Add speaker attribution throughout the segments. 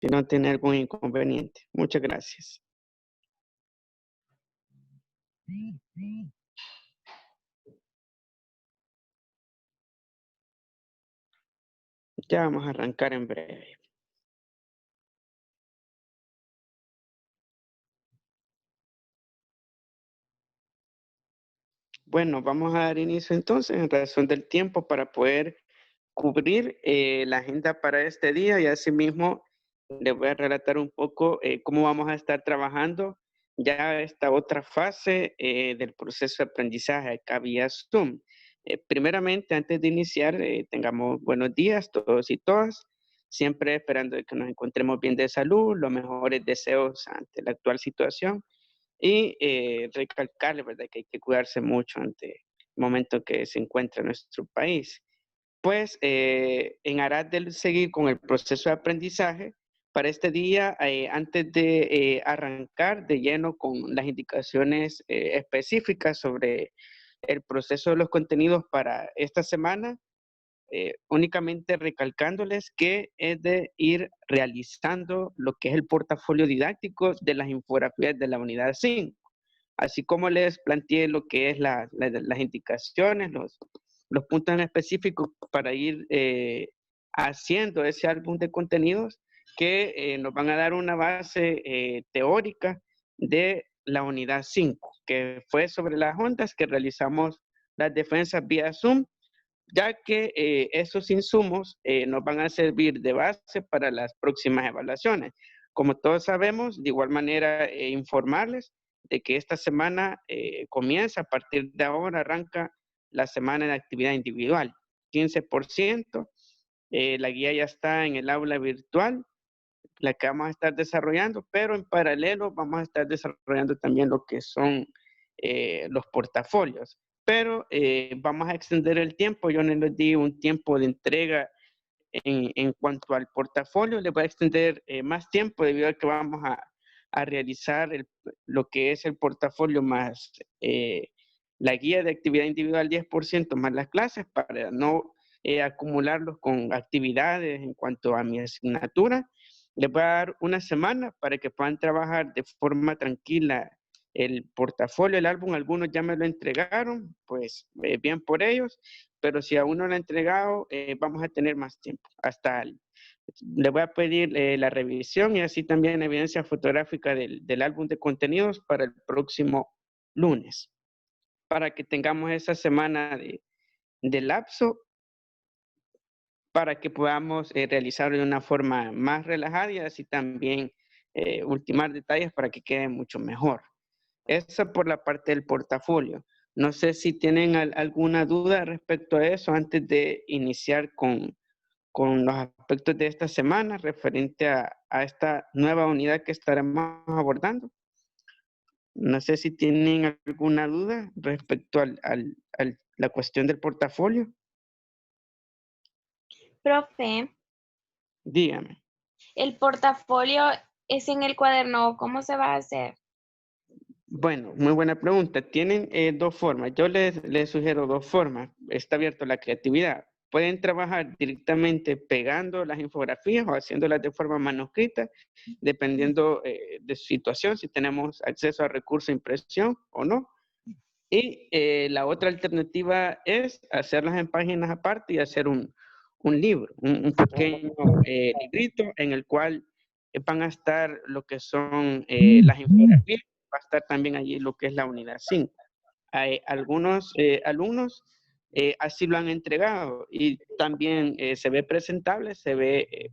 Speaker 1: si no tiene algún inconveniente. Muchas gracias. Ya vamos a arrancar en breve. Bueno, vamos a dar inicio entonces en razón del tiempo para poder cubrir la agenda para este día y asimismo les voy a relatar un poco cómo vamos a estar trabajando ya esta otra fase del proceso de aprendizaje acá vía Zoom. Primeramente, antes de iniciar, tengamos buenos días todos y todas, siempre esperando que nos encontremos bien de salud, los mejores deseos ante la actual situación y recalcarle, ¿verdad?, que hay que cuidarse mucho ante el momento que se encuentra nuestro país. Pues en aras de seguir con el proceso de aprendizaje, para este día, antes de arrancar de lleno con las indicaciones específicas sobre el proceso de los contenidos para esta semana, únicamente recalcándoles que es de ir realizando lo que es el portafolio didáctico de las infografías de la unidad 5, así como les planteé lo que es las indicaciones, los puntos en específico para ir haciendo ese álbum de contenidos que nos van a dar una base teórica de la unidad 5, que fue sobre las ondas que realizamos las defensas vía Zoom, ya que esos insumos nos van a servir de base para las próximas evaluaciones. Como todos sabemos, de igual manera informarles de que esta semana comienza, a partir de ahora arranca la semana de actividad individual, 15%, la guía ya está en el aula virtual, la que vamos a estar desarrollando, pero en paralelo vamos a estar desarrollando también lo que son los portafolios. Pero vamos a extender el tiempo, yo no les di un tiempo de entrega en cuanto al portafolio, les voy a extender más tiempo debido a que vamos a realizar lo que es el portafolio más la guía de actividad individual 10% más las clases para no acumularlos con actividades en cuanto a mi asignatura. Les voy a dar una semana para que puedan trabajar de forma tranquila el portafolio, el álbum. Algunos ya me lo entregaron, pues bien por ellos, pero si aún no lo han entregado, vamos a tener más tiempo. Le voy a pedir la revisión y así también evidencia fotográfica del álbum de contenidos para el próximo lunes, para que tengamos esa semana de lapso para que podamos realizarlo de una forma más relajada y así también ultimar detalles para que quede mucho mejor. Eso por la parte del portafolio. No sé si tienen alguna duda respecto a eso antes de iniciar con los aspectos de esta semana referente a esta nueva unidad que estaremos abordando. No sé si tienen alguna duda respecto a la cuestión del portafolio.
Speaker 2: Profe,
Speaker 1: Dígame.
Speaker 2: el portafolio es en el cuaderno, ¿cómo se va a hacer?
Speaker 1: Bueno, muy buena pregunta. Tienen dos formas. Yo les sugiero dos formas. Está abierto la creatividad. Pueden trabajar directamente pegando las infografías o haciéndolas de forma manuscrita, dependiendo de su situación, si tenemos acceso a recursos de impresión o no. Y la otra alternativa es hacerlas en páginas aparte y hacer un libro, un pequeño librito en el cual van a estar lo que son las infografías, va a estar también allí lo que es la unidad 5. Hay algunos alumnos así lo han entregado y también se ve presentable, se ve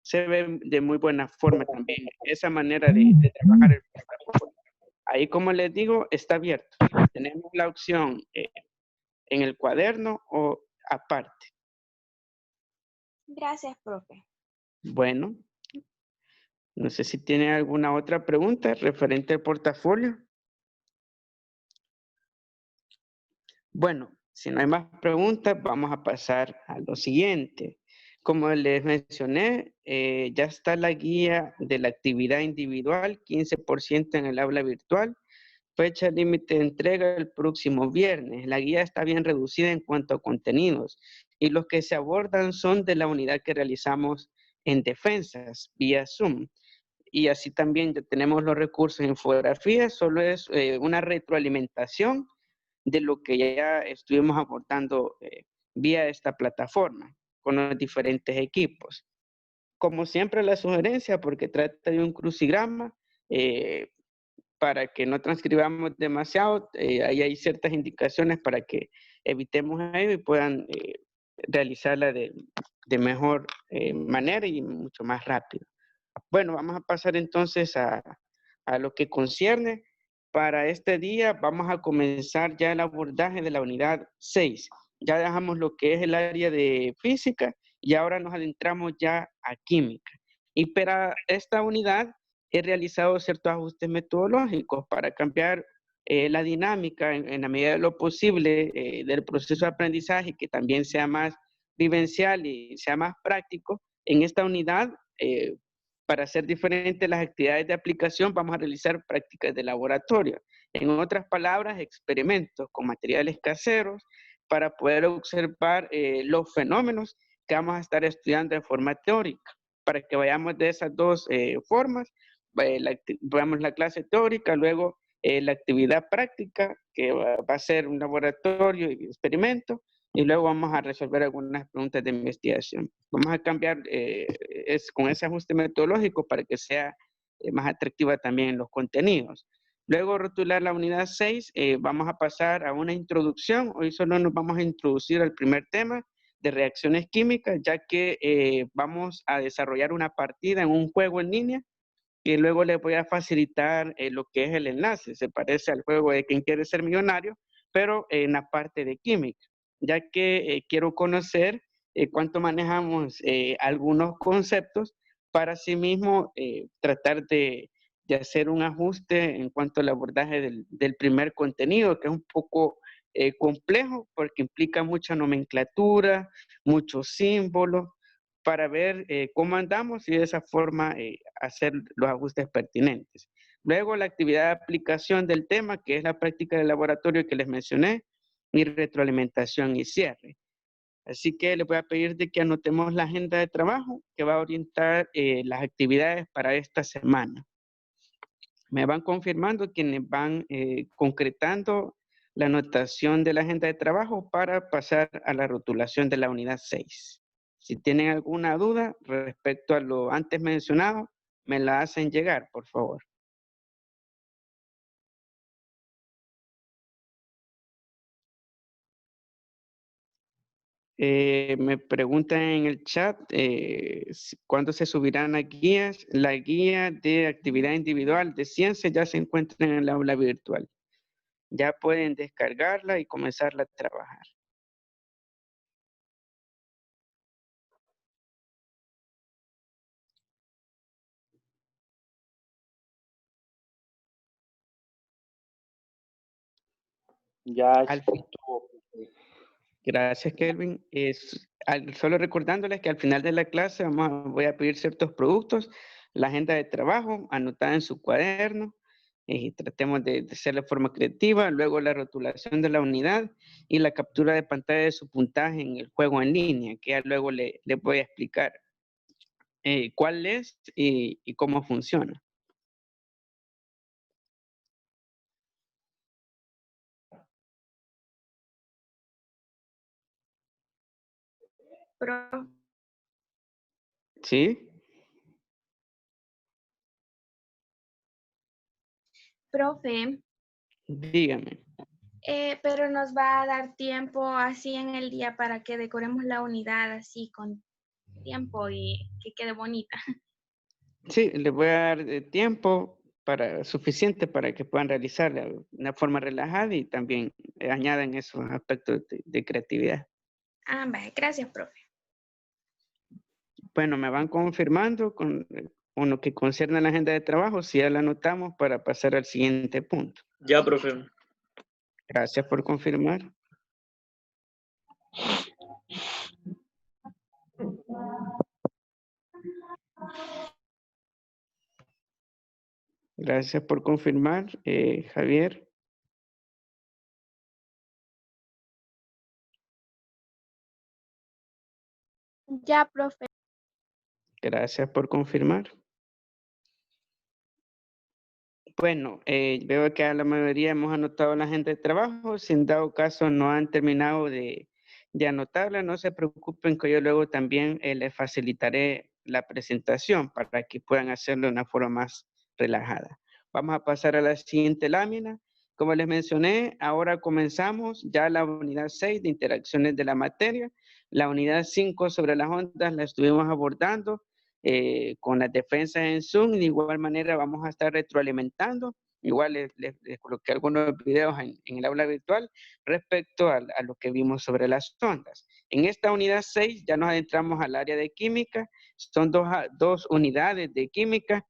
Speaker 1: de muy buena forma también esa manera de trabajar el portafolio. Ahí, como les digo, está abierto. Tenemos la opción en el cuaderno o aparte.
Speaker 2: Gracias, profe.
Speaker 1: Bueno, no sé si tiene alguna otra pregunta referente al portafolio. Bueno, si no hay más preguntas, vamos a pasar a lo siguiente. Como les mencioné, ya está la guía de la actividad individual, 15% en el aula virtual. Fecha límite de entrega el próximo viernes. La guía está bien reducida en cuanto a contenidos y los que se abordan son de la unidad que realizamos en defensas vía Zoom. Y así también ya tenemos los recursos en infografía, solo es una retroalimentación de lo que ya estuvimos abordando vía esta plataforma con los diferentes equipos. Como siempre la sugerencia, porque trata de un crucigrama, para que no transcribamos demasiado, ahí hay ciertas indicaciones para que evitemos ello y puedan realizarla de mejor manera y mucho más rápido. Bueno, vamos a pasar entonces a lo que concierne. Para este día vamos a comenzar ya el abordaje de la unidad 6. Ya dejamos lo que es el área de física y ahora nos adentramos ya a química. Y para esta unidad he realizado ciertos ajustes metodológicos para cambiar la dinámica en la medida de lo posible del proceso de aprendizaje, que también sea más vivencial y sea más práctico. En esta unidad, para hacer diferentes las actividades de aplicación, vamos a realizar prácticas de laboratorio. En otras palabras, experimentos con materiales caseros para poder observar los fenómenos que vamos a estar estudiando de forma teórica. Para que vayamos de esas dos formas, veamos la clase teórica, luego la actividad práctica, que va a ser un laboratorio y experimento, y luego vamos a resolver algunas preguntas de investigación. Vamos a cambiar con ese ajuste metodológico para que sea más atractiva también los contenidos. Luego rotular la unidad 6, vamos a pasar a una introducción. Hoy solo nos vamos a introducir al primer tema de reacciones químicas, ya que vamos a desarrollar una partida en un juego en línea y luego les voy a facilitar lo que es el enlace. Se parece al juego de Quien quiere ser millonario, pero en la parte de química, ya que quiero conocer cuánto manejamos algunos conceptos para sí mismo tratar de hacer un ajuste en cuanto al abordaje del primer contenido, que es un poco complejo porque implica mucha nomenclatura, muchos símbolos, para ver cómo andamos y de esa forma hacer los ajustes pertinentes. Luego la actividad de aplicación del tema, que es la práctica del laboratorio que les mencioné, y retroalimentación y cierre. Así que les voy a pedir de que anotemos la agenda de trabajo que va a orientar las actividades para esta semana. Me van confirmando quienes van concretando la anotación de la agenda de trabajo para pasar a la rotulación de la unidad 6. Si tienen alguna duda respecto a lo antes mencionado, me la hacen llegar, por favor. Me preguntan en el chat cuándo se subirán las guías. La guía de actividad individual de ciencia ya se encuentra en el aula virtual. Ya pueden descargarla y comenzarla a trabajar.
Speaker 3: Ya
Speaker 1: Al
Speaker 3: estuvo.
Speaker 1: Gracias, Kelvin. Solo recordándoles que al final de la clase voy a pedir ciertos productos, la agenda de trabajo anotada en su cuaderno, y tratemos de hacerla de forma creativa, luego la rotulación de la unidad y la captura de pantalla de su puntaje en el juego en línea, que ya luego le voy a explicar cuál es y cómo funciona. ¿Sí?
Speaker 2: Profe,
Speaker 1: Dígame.
Speaker 2: pero nos va a dar tiempo así en el día para que decoremos la unidad así con tiempo y que quede bonita.
Speaker 1: Sí, les voy a dar tiempo suficiente para que puedan realizarla de una forma relajada y también añadan esos aspectos de creatividad.
Speaker 2: Ah, vale, gracias, profe.
Speaker 1: Bueno, me van confirmando con lo que concierne a la agenda de trabajo, si ya la anotamos para pasar al siguiente punto.
Speaker 3: Ya, profe.
Speaker 1: Gracias por confirmar. Gracias por confirmar, Javier.
Speaker 2: Ya, profe.
Speaker 1: Gracias por confirmar. Bueno, veo que a la mayoría hemos anotado la agenda de trabajo. Si en dado caso no han terminado de anotarla, no se preocupen que yo luego también les facilitaré la presentación para que puedan hacerlo de una forma más relajada. Vamos a pasar a la siguiente lámina. Como les mencioné, ahora comenzamos ya la unidad 6 de interacciones de la materia. La unidad 5 sobre las ondas la estuvimos abordando con las defensas en Zoom. De igual manera vamos a estar retroalimentando. Igual les coloqué algunos videos en el aula virtual respecto a lo que vimos sobre las ondas. En esta unidad 6 ya nos adentramos al área de química. Son dos unidades de química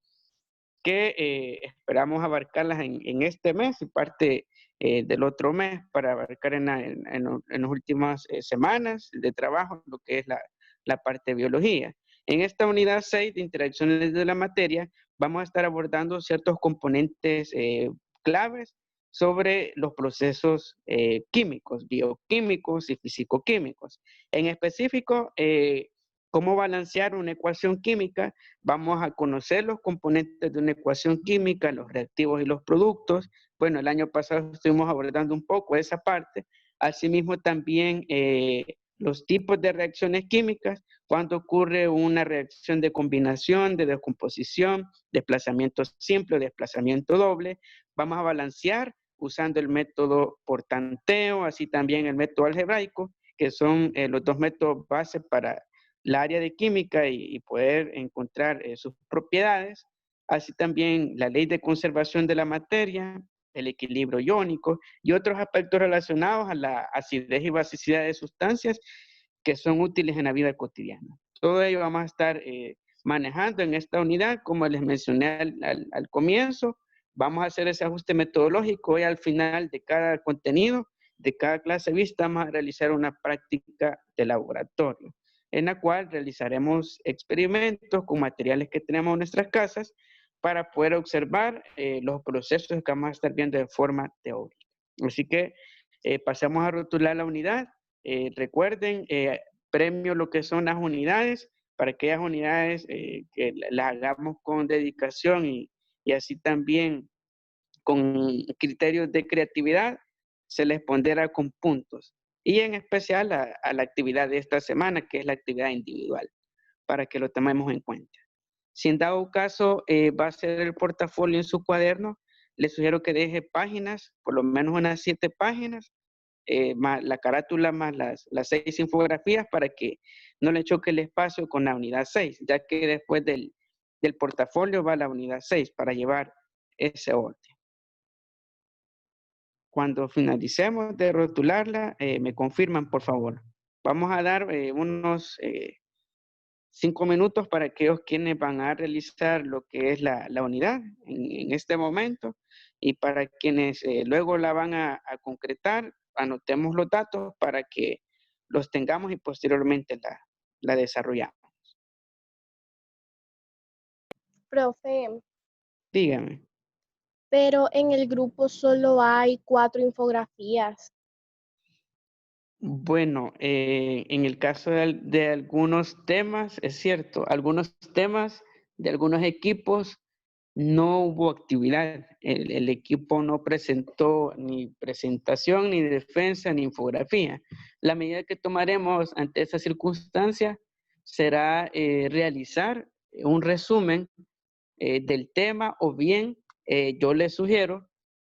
Speaker 1: que esperamos abarcarlas en este mes y parte del otro mes para abarcar en las últimas semanas de trabajo lo que es la parte de biología. En esta unidad 6 de interacciones de la materia vamos a estar abordando ciertos componentes claves sobre los procesos químicos, bioquímicos y fisicoquímicos. En específico, cómo balancear una ecuación química. Vamos a conocer los componentes de una ecuación química, los reactivos y los productos. Bueno, el año pasado estuvimos abordando un poco esa parte. Asimismo, también los tipos de reacciones químicas, cuando ocurre una reacción de combinación, de descomposición, desplazamiento simple o desplazamiento doble. Vamos a balancear usando el método por tanteo, así también el método algebraico, que son los dos métodos base para la área de química y poder encontrar sus propiedades, así también la ley de conservación de la materia, el equilibrio iónico y otros aspectos relacionados a la acidez y basicidad de sustancias que son útiles en la vida cotidiana. Todo ello vamos a estar manejando en esta unidad, como les mencioné al comienzo. Vamos a hacer ese ajuste metodológico y al final de cada contenido, de cada clase vista, vamos a realizar una práctica de laboratorio en la cual realizaremos experimentos con materiales que tenemos en nuestras casas para poder observar los procesos que vamos a estar viendo de forma teórica. Así que pasamos a rotular la unidad. Recuerden, premio lo que son las unidades, para aquellas unidades que las hagamos con dedicación y así también con criterios de creatividad, se les pondrá con puntos. Y en especial a la actividad de esta semana, que es la actividad individual, para que lo tomemos en cuenta. Si en dado caso va a ser el portafolio en su cuaderno, les sugiero que deje páginas, por lo menos unas 7 páginas, más la carátula, más las 6 infografías, para que no le choque el espacio con la unidad 6, ya que después del portafolio va la unidad 6 para llevar ese orden. Cuando finalicemos de rotularla, me confirman, por favor. Vamos a dar unos 5 minutos para aquellos quienes van a realizar lo que es la unidad en este momento y para quienes luego la van a concretar, anotemos los datos para que los tengamos y posteriormente la desarrollamos.
Speaker 4: Profe,
Speaker 1: Dígame.
Speaker 4: pero en el grupo solo hay 4 infografías.
Speaker 1: Bueno, en el caso de algunos temas, es cierto, algunos temas de algunos equipos no hubo actividad. El equipo no presentó ni presentación, ni defensa, ni infografía. La medida que tomaremos ante esa circunstancia será realizar un resumen del tema o bien yo les sugiero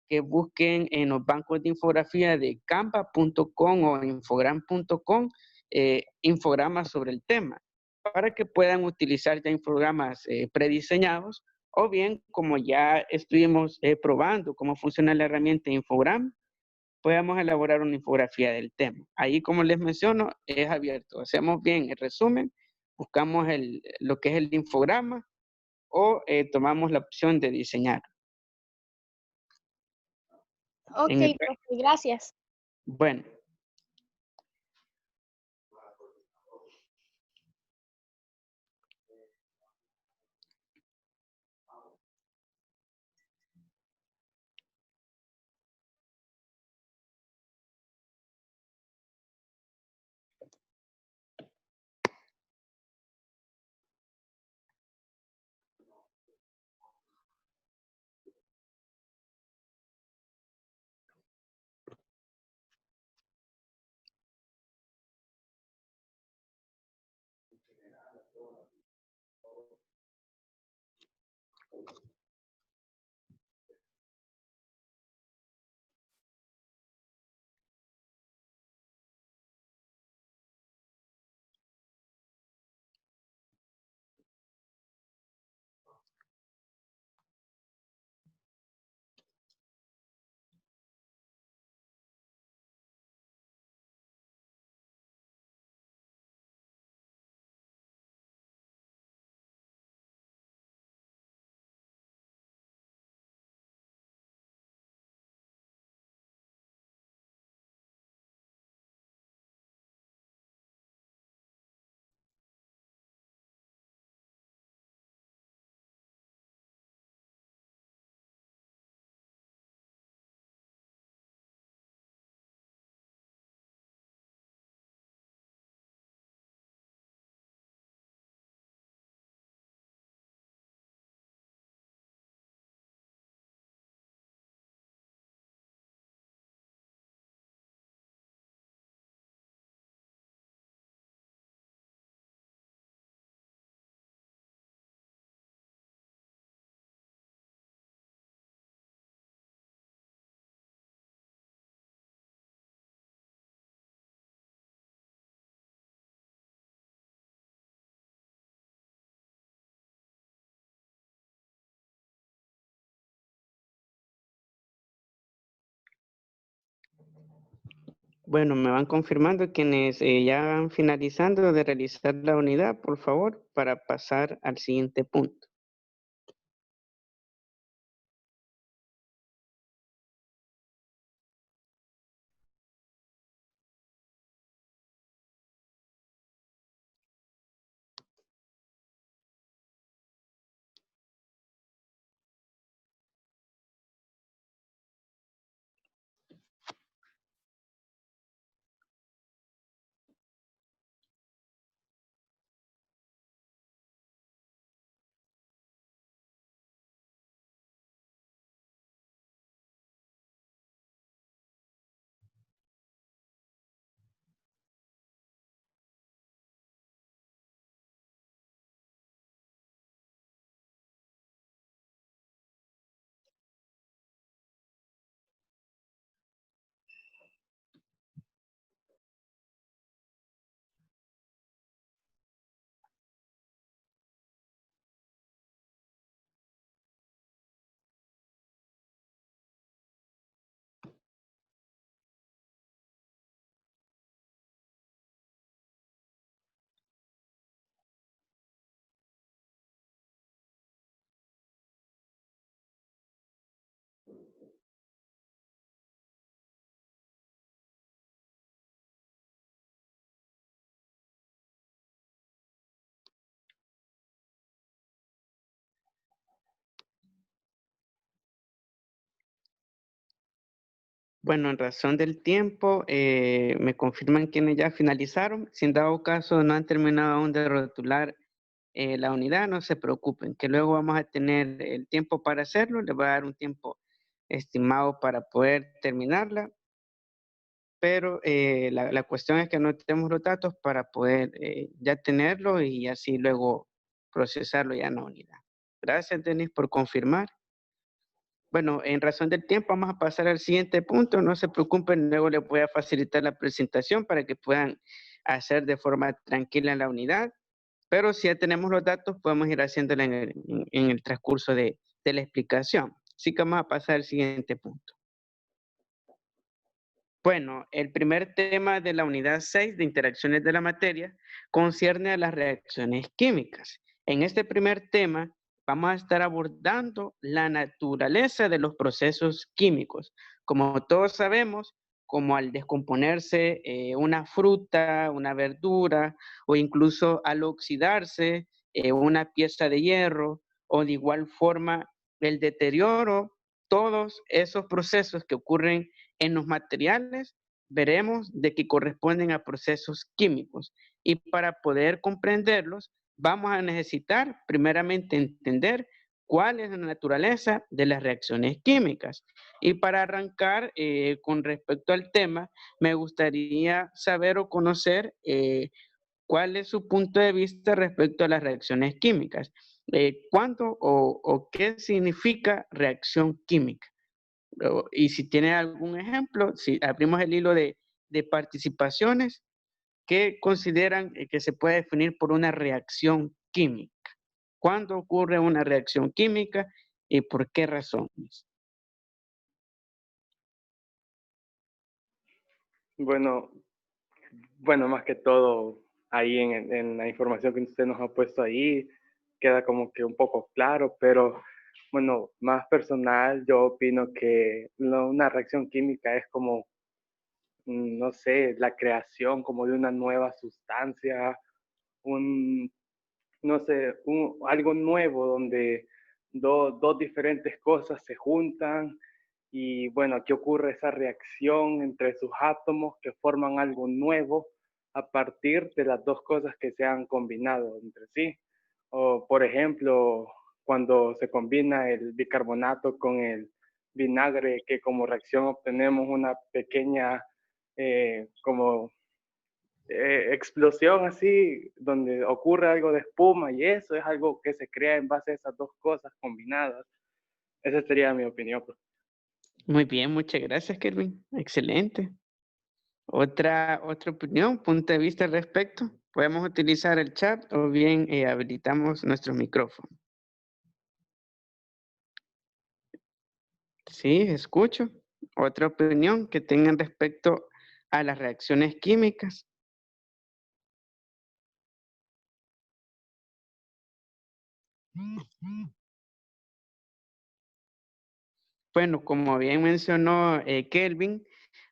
Speaker 1: que busquen en los bancos de infografía de canva.com o infogram.com infogramas sobre el tema para que puedan utilizar ya infogramas prediseñados o bien como ya estuvimos probando cómo funciona la herramienta Infogram, podemos elaborar una infografía del tema. Ahí, como les menciono, es abierto. Hacemos bien el resumen, buscamos lo que es el infograma o tomamos la opción de diseñar.
Speaker 4: Ok,
Speaker 1: En el-
Speaker 4: profe, gracias.
Speaker 1: bueno, Bueno, me van confirmando quienes ya van finalizando de realizar la unidad, por favor, para pasar al siguiente punto. Bueno, en razón del tiempo, me confirman quienes ya finalizaron. Si en dado caso no han terminado aún de rotular la unidad, no se preocupen, que luego vamos a tener el tiempo para hacerlo. Les voy a dar un tiempo estimado para poder terminarla, pero la cuestión es que no tenemos los datos para poder ya tenerlo y así luego procesarlo ya en la unidad. Gracias, Denis, por confirmar. Bueno, en razón del tiempo vamos a pasar al siguiente punto. No se preocupen, luego les voy a facilitar la presentación para que puedan hacer de forma tranquila la unidad. Pero si ya tenemos los datos, podemos ir haciéndola en el transcurso de la explicación. Así que vamos a pasar al siguiente punto. Bueno, el primer tema de la unidad 6 de interacciones de la materia concierne a las reacciones químicas. En este primer tema vamos a estar abordando la naturaleza de los procesos químicos. Como todos sabemos, como al descomponerse una fruta, una verdura o incluso al oxidarse una pieza de hierro o de igual forma el deterioro, todos esos procesos que ocurren en los materiales, veremos de que corresponden a procesos químicos. Y para poder comprenderlos, vamos a necesitar primeramente entender cuál es la naturaleza de las reacciones químicas. Y para arrancar con respecto al tema, me gustaría saber o conocer cuál es su punto de vista respecto a las reacciones químicas. ¿Cuánto o qué significa reacción química? Y si tiene algún ejemplo, si abrimos el hilo de participaciones, ¿qué consideran que se puede definir por una reacción química? ¿Cuándo ocurre una reacción química y por qué razones?
Speaker 3: Bueno, bueno, más que todo, ahí en la información que usted nos ha puesto ahí, queda como que un poco claro, pero bueno, más personal, yo opino que una reacción química es como, no sé, la creación como de una nueva sustancia, un, no sé, algo nuevo donde dos diferentes cosas se juntan y bueno, aquí ocurre esa reacción entre sus átomos que forman algo nuevo a partir de las dos cosas que se han combinado entre sí. O por ejemplo, cuando se combina el bicarbonato con el vinagre, que como reacción obtenemos una pequeña como explosión así, donde ocurre algo de espuma y eso es algo que se crea en base a esas dos cosas combinadas. Esa sería mi opinión.
Speaker 1: Muy bien, muchas gracias, Kelvin. Excelente. Otra opinión, punto de vista al respecto. Podemos utilizar el chat o bien habilitamos nuestro micrófono. Sí, escucho. otra opinión que tengan respecto a las reacciones químicas. Bueno, como bien mencionó Kelvin,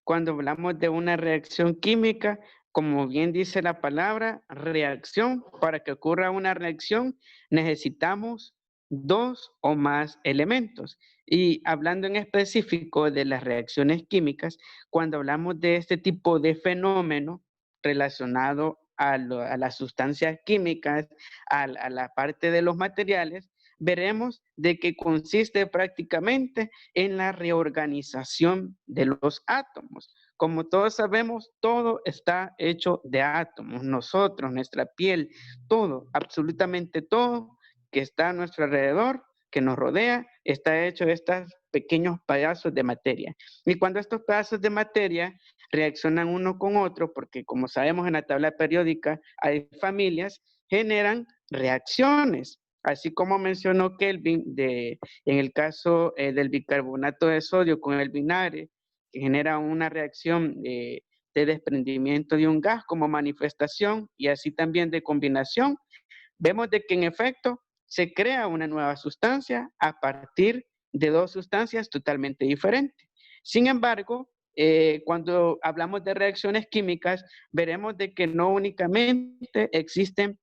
Speaker 1: cuando hablamos de una reacción química, como bien dice la palabra, reacción, para que ocurra una reacción necesitamos dos o más elementos. Y hablando en específico de las reacciones químicas, cuando hablamos de este tipo de fenómeno relacionado a las sustancias químicas, a la parte de los materiales, veremos de que consiste prácticamente en la reorganización de los átomos. Como todos sabemos, todo está hecho de átomos. Nosotros, nuestra piel, todo, absolutamente todo que está a nuestro alrededor, que nos rodea, está hecho de estos pequeños pedazos de materia. Y cuando estos pedazos de materia reaccionan uno con otro, porque como sabemos en la tabla periódica hay familias, generan reacciones. Así como mencionó Kelvin, en el caso del bicarbonato de sodio con el vinagre, que genera una reacción de desprendimiento de un gas como manifestación y así también de combinación, vemos de que en efecto se crea una nueva sustancia a partir de dos sustancias totalmente diferentes. Sin embargo, cuando hablamos de reacciones químicas, veremos de que no únicamente existen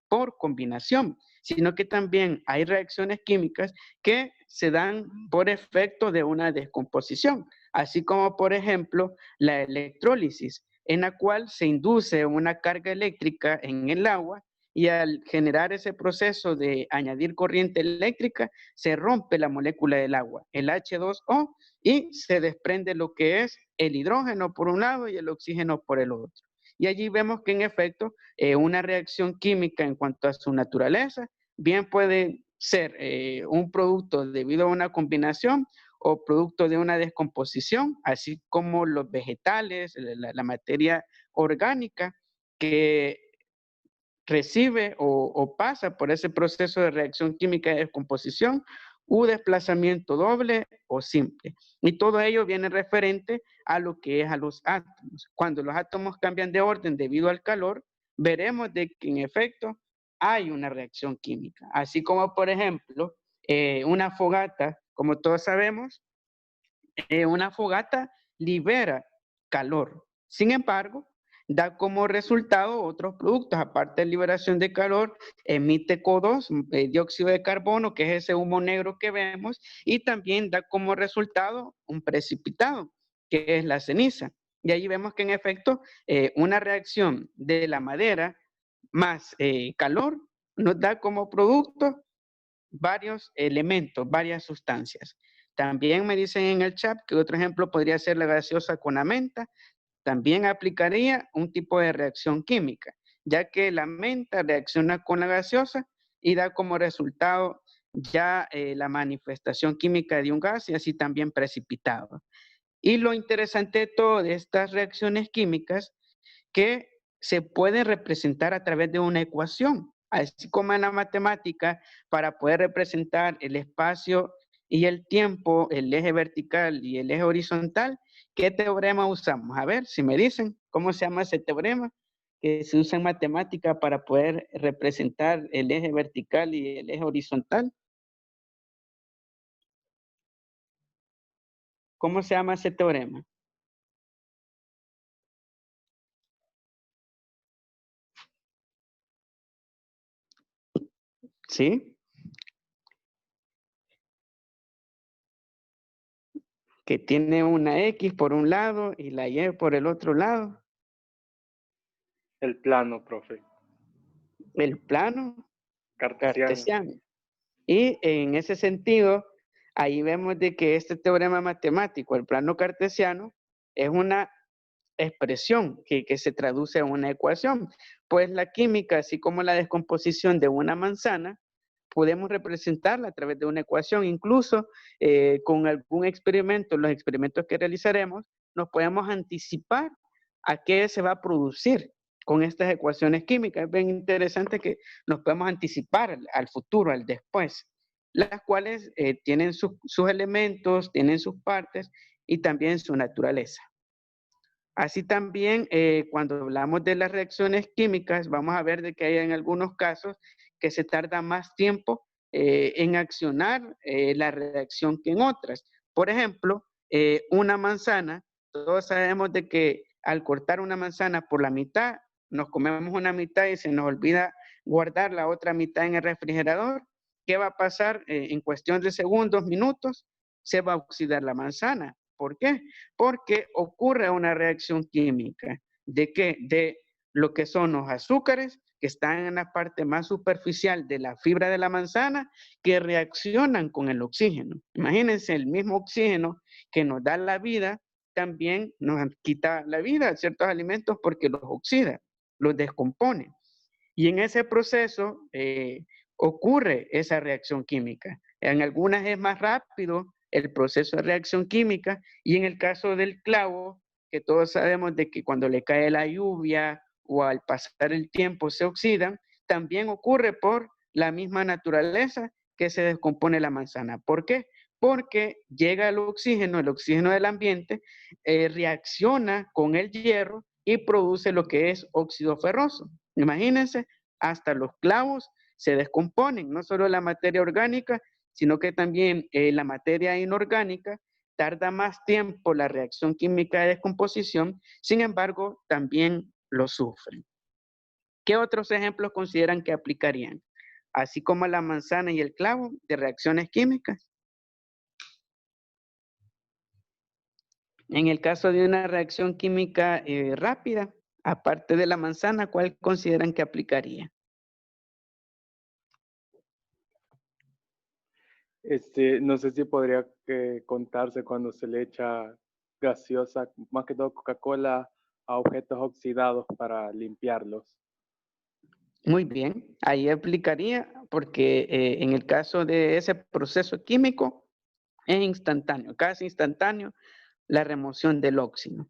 Speaker 1: por combinación, sino que también hay reacciones químicas que se dan por efecto de una descomposición, así como por ejemplo la electrólisis, en la cual se induce una carga eléctrica en el agua y al generar ese proceso de añadir corriente eléctrica, se rompe la molécula del agua, el H2O, y se desprende lo que es el hidrógeno por un lado y el oxígeno por el otro. Y allí vemos que en efecto una reacción química en cuanto a su naturaleza bien puede ser un producto debido a una combinación o producto de una descomposición, así como los vegetales, la materia orgánica que recibe o pasa por ese proceso de reacción química de descomposición u desplazamiento doble o simple. Y todo ello viene referente a lo que es a los átomos. Cuando los átomos cambian de orden debido al calor, veremos de que en efecto hay una reacción química. Así como, por ejemplo, una fogata, como todos sabemos, una fogata libera calor. Sin embargo, da como resultado otros productos. Aparte de liberación de calor, emite CO2, dióxido de carbono, que es ese humo negro que vemos, y también da como resultado un precipitado, que es la ceniza. Y ahí vemos que en efecto una reacción de la madera más calor nos da como producto varios elementos, varias sustancias. También me dicen en el chat que otro ejemplo podría ser la gaseosa con la menta. También aplicaría un tipo de reacción química, ya que la menta reacciona con la gaseosa y da como resultado ya la manifestación química de un gas y así también precipitado. Y lo interesante de todo de estas reacciones químicas que se puede representar a través de una ecuación, así como en la matemática, para poder representar el espacio y el tiempo, el eje vertical y el eje horizontal. ¿Qué teorema usamos? A ver, si me dicen cómo se llama ese teorema que se usa en matemática para poder representar el eje vertical y el eje horizontal. ¿Cómo se llama ese teorema? ¿Sí? Que tiene una X por un lado y la Y por el otro lado.
Speaker 3: El plano, profe.
Speaker 1: El plano
Speaker 3: Cartesiano.
Speaker 1: cartesiano. Y en ese sentido, ahí vemos de que este teorema matemático, el plano cartesiano, es una expresión que se traduce a una ecuación. Pues la química, así como la descomposición de una manzana, podemos representarla a través de una ecuación. Incluso con algún experimento, los experimentos que realizaremos, nos podemos anticipar a qué se va a producir con estas ecuaciones químicas. Es bien interesante que nos podemos anticipar al futuro, al después, las cuales tienen sus elementos, tienen sus partes y también su naturaleza. Así también, cuando hablamos de las reacciones químicas, vamos a ver de que hay en algunos casos que se tarda más tiempo en accionar la reacción que en otras. Por ejemplo, una manzana, todos sabemos de que al cortar una manzana por la mitad, nos comemos una mitad y se nos olvida guardar la otra mitad en el refrigerador. ¿Qué va a pasar en cuestión de segundos, minutos? Se va a oxidar la manzana. ¿Por qué? Porque ocurre una reacción química. ¿De qué? De lo que son los azúcares que están en la parte más superficial de la fibra de la manzana que reaccionan con el oxígeno. Imagínense, el mismo oxígeno que nos da la vida también nos quita la vida a ciertos alimentos porque los oxida, los descompone. Y en ese proceso ocurre esa reacción química. En algunas es más rápido el proceso de reacción química y en el caso del clavo, que todos sabemos de que cuando le cae la lluvia o al pasar el tiempo se oxidan, también ocurre por la misma naturaleza que se descompone la manzana. ¿Por qué? Porque llega el oxígeno del ambiente, reacciona con el hierro y produce lo que es óxido ferroso. Imagínense, hasta los clavos se descomponen, no solo la materia orgánica, sino que también la materia inorgánica tarda más tiempo la reacción química de descomposición, sin embargo, también lo sufren. ¿Qué otros ejemplos consideran que aplicarían? Así como la manzana y el clavo de reacciones químicas. En el caso de una reacción química rápida, aparte de la manzana, ¿cuál consideran que aplicaría?
Speaker 3: No sé si podría contarse cuando se le echa gaseosa, más que todo Coca-Cola, a objetos oxidados para limpiarlos.
Speaker 1: Muy bien, ahí aplicaría porque en el caso de ese proceso químico es instantáneo, casi instantáneo la remoción del óxido.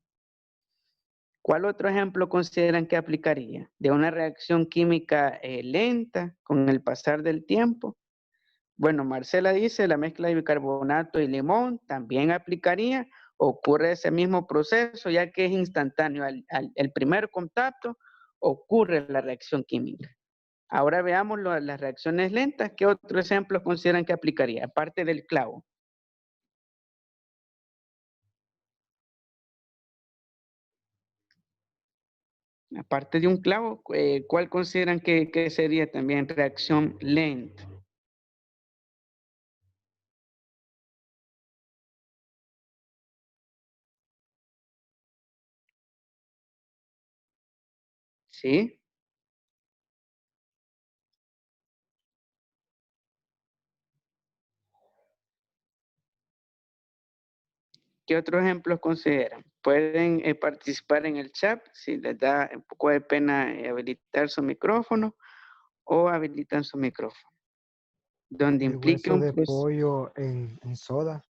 Speaker 1: ¿Cuál otro ejemplo consideran que aplicaría? De una reacción química lenta con el pasar del tiempo. Bueno, Marcela dice la mezcla de bicarbonato y limón también aplicaría. Ocurre ese mismo proceso ya que es instantáneo. El primer contacto ocurre la reacción química. Ahora veamos las reacciones lentas. ¿Qué otro ejemplo consideran que aplicaría? Aparte del clavo. Aparte de un clavo, ¿cuál consideran que sería también reacción lenta? ¿Sí? ¿Qué otros ejemplos consideran? Pueden participar en el chat si les da un poco de pena habilitar su micrófono o habilitan su micrófono. Donde
Speaker 5: El
Speaker 1: implique
Speaker 5: hueso
Speaker 1: un
Speaker 5: de
Speaker 1: proceso.
Speaker 5: pollo en soda.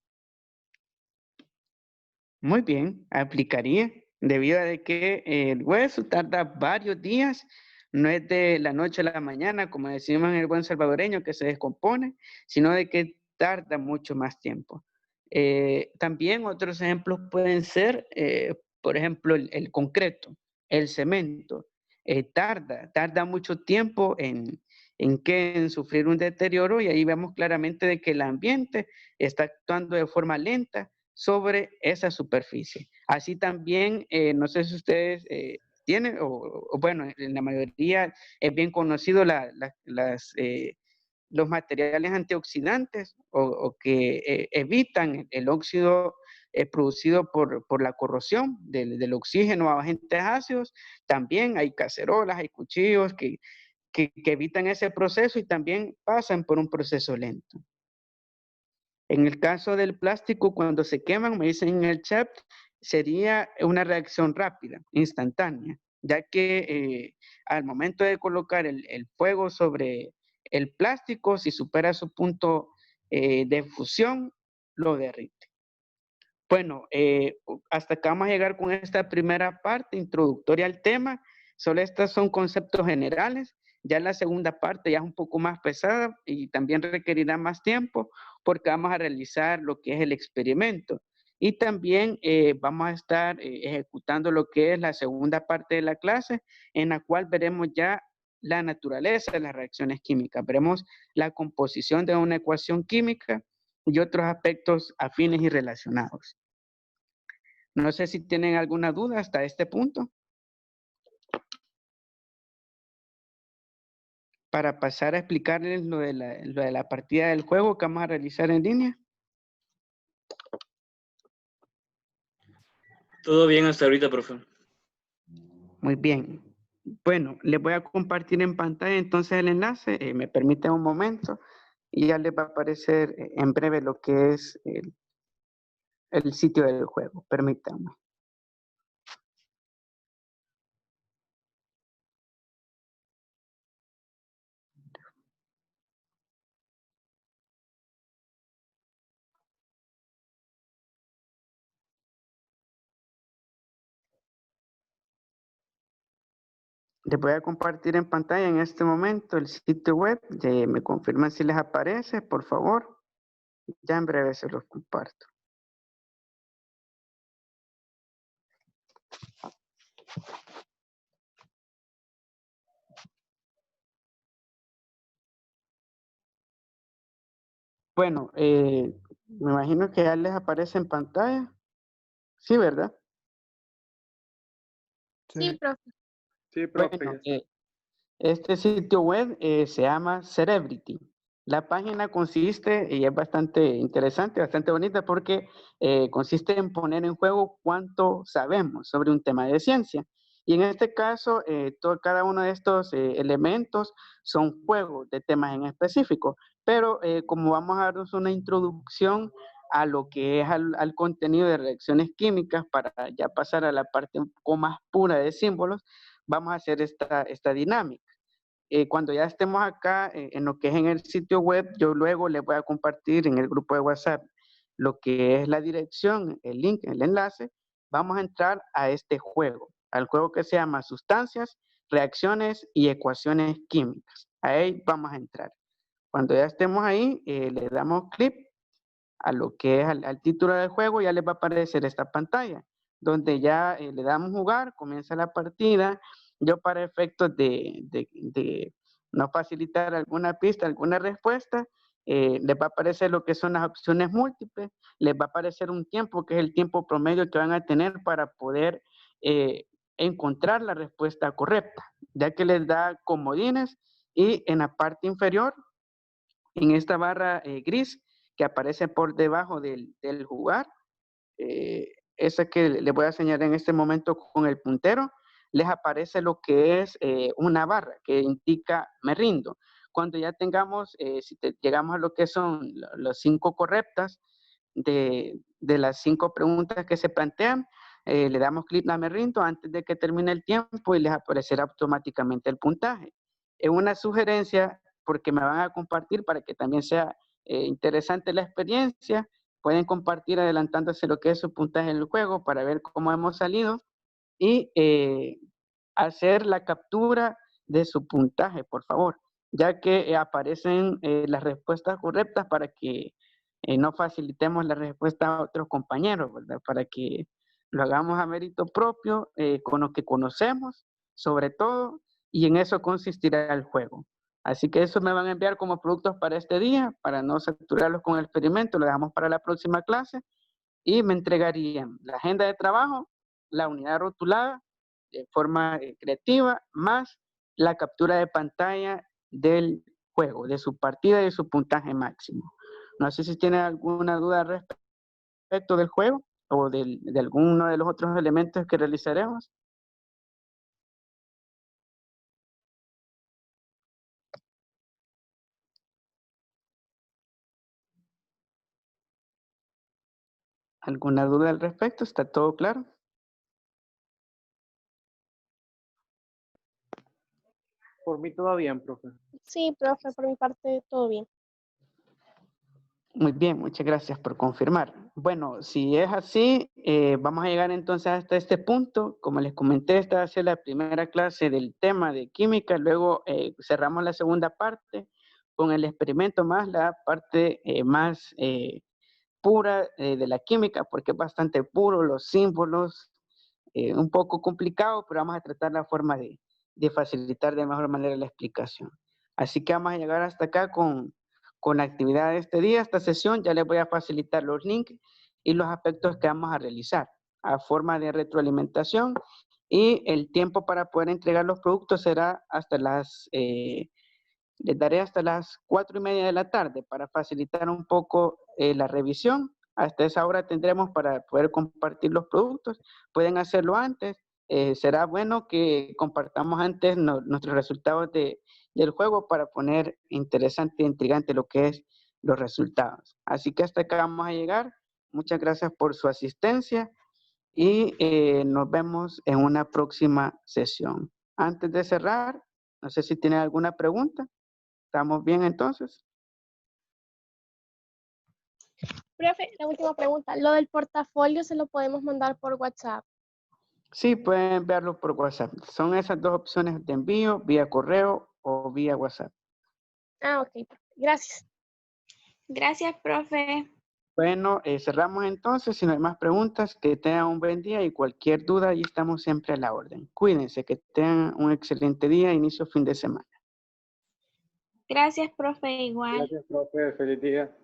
Speaker 1: Muy bien, aplicaría, debido a de que el hueso tarda varios días, no es de la noche a la mañana, como decimos en el buen salvadoreño, que se descompone, sino de que tarda mucho más tiempo. También otros ejemplos pueden ser, por ejemplo, el concreto, el cemento. Tarda mucho tiempo en sufrir un deterioro y ahí vemos claramente de que el ambiente está actuando de forma lenta sobre esa superficie. Así también, no sé si ustedes tienen, o bueno, en la mayoría es bien conocido los materiales antioxidantes o que evitan el óxido producido por la corrosión del oxígeno a agentes ácidos. También hay cacerolas, hay cuchillos que evitan ese proceso y también pasan por un proceso lento. En el caso del plástico, cuando se queman, me dicen en el chat, sería una reacción rápida, instantánea, ya que al momento de colocar el fuego sobre el plástico, si supera su punto de fusión, lo derrite. Bueno, hasta acá vamos a llegar con esta primera parte introductoria al tema. Solo estos son conceptos generales. Ya la segunda parte ya es un poco más pesada y también requerirá más tiempo porque vamos a realizar lo que es el experimento. Y también vamos a estar ejecutando lo que es la segunda parte de la clase, en la cual veremos ya la naturaleza de las reacciones químicas. Veremos la composición de una ecuación química y otros aspectos afines y relacionados. No sé si tienen alguna duda hasta este punto. Para pasar a explicarles lo de la partida del juego que vamos a realizar en línea.
Speaker 6: Todo bien hasta ahorita, profe.
Speaker 1: Muy bien. Bueno, les voy a compartir en pantalla entonces el enlace. Me permiten un momento y ya les va a aparecer en breve lo que es el sitio del juego. Permítanme. Les voy a compartir en pantalla en este momento el sitio web. Me confirman si les aparece, por favor. Ya en breve se los comparto. Bueno, me imagino que ya les aparece en pantalla. Sí, ¿verdad?
Speaker 4: Sí,
Speaker 5: Sí.
Speaker 4: profe.
Speaker 3: Sí, profe,
Speaker 1: Bueno,
Speaker 3: ya está.
Speaker 1: este sitio web se llama Cerebrity. La página consiste, y es bastante interesante, bastante bonita, porque consiste en poner en juego cuánto sabemos sobre un tema de ciencia. Y en este caso, cada uno de estos elementos son juegos de temas en específico. Pero como vamos a darnos una introducción a lo que es al contenido de reacciones químicas, para ya pasar a la parte un poco más pura de símbolos, vamos a hacer esta dinámica. Cuando ya estemos acá en lo que es en el sitio web, yo luego les voy a compartir en el grupo de WhatsApp lo que es la dirección, el link, el enlace. Vamos a entrar a este juego, al juego que se llama Sustancias, Reacciones y Ecuaciones Químicas. Ahí vamos a entrar. Cuando ya estemos ahí, le damos clic a lo que es al título del juego, ya les va a aparecer esta pantalla, donde ya le damos jugar, comienza la partida. Yo, para efectos de no facilitar alguna pista, alguna respuesta, les va a aparecer lo que son las opciones múltiples, les va a aparecer un tiempo, que es el tiempo promedio que van a tener para poder encontrar la respuesta correcta, ya que les da comodines, y en la parte inferior, en esta barra gris que aparece por debajo del jugar, esa que le voy a señalar en este momento con el puntero, les aparece lo que es una barra que indica me rindo. Cuando ya tengamos, llegamos a lo que son las 5 correctas de las 5 preguntas que se plantean, le damos clic a me rindo antes de que termine el tiempo y les aparecerá automáticamente el puntaje. Es una sugerencia porque me van a compartir para que también sea interesante la experiencia. Pueden compartir adelantándose lo que es su puntaje en el juego para ver cómo hemos salido y hacer la captura de su puntaje, por favor, ya que aparecen las respuestas correctas para que no facilitemos la respuesta a otros compañeros, ¿verdad? Para que lo hagamos a mérito propio, con lo que conocemos, sobre todo, y en eso consistirá el juego. Así que eso me van a enviar como productos para este día, para no saturarlos con el experimento, lo dejamos para la próxima clase, y me entregarían la agenda de trabajo, la unidad rotulada de forma creativa, más la captura de pantalla del juego, de su partida y de su puntaje máximo. No sé si tienen alguna duda respecto del juego o de alguno de los otros elementos que realizaremos. ¿Alguna duda al respecto? ¿Está todo claro?
Speaker 3: Por mí todo bien, profe.
Speaker 4: Sí, profe, por mi parte todo bien.
Speaker 1: Muy bien, muchas gracias por confirmar. Bueno, si es así, vamos a llegar entonces hasta este punto. Como les comenté, esta va a ser la primera clase del tema de química. Luego cerramos la segunda parte con el experimento, más la parte más pura de la química, porque es bastante puro, los símbolos, un poco complicado, pero vamos a tratar la forma de facilitar de mejor manera la explicación. Así que vamos a llegar hasta acá con la actividad de este día, esta sesión. Ya les voy a facilitar los links y los aspectos que vamos a realizar a forma de retroalimentación, y el tiempo para poder entregar los productos será hasta les daré hasta las 4:30 de la tarde para facilitar un poco la revisión. Hasta esa hora tendremos para poder compartir los productos. Pueden hacerlo antes. Será bueno que compartamos antes nuestros resultados del juego para poner interesante e intrigante lo que es los resultados. Así que hasta acá vamos a llegar. Muchas gracias por su asistencia y nos vemos en una próxima sesión. Antes de cerrar, no sé si tienen alguna pregunta. ¿Estamos bien entonces?
Speaker 4: Profe, la última pregunta. Lo del portafolio se lo podemos mandar por WhatsApp.
Speaker 1: Sí, pueden enviarlo por WhatsApp. Son esas dos opciones de envío, vía correo o vía WhatsApp.
Speaker 4: Ah, ok. Gracias.
Speaker 2: Gracias, profe.
Speaker 1: Bueno, cerramos entonces. Si no hay más preguntas, que tengan un buen día y cualquier duda, ahí estamos siempre a la orden. Cuídense, que tengan un excelente día, inicio fin de semana.
Speaker 2: Gracias, profe, igual.
Speaker 3: Gracias, profe. Feliz día.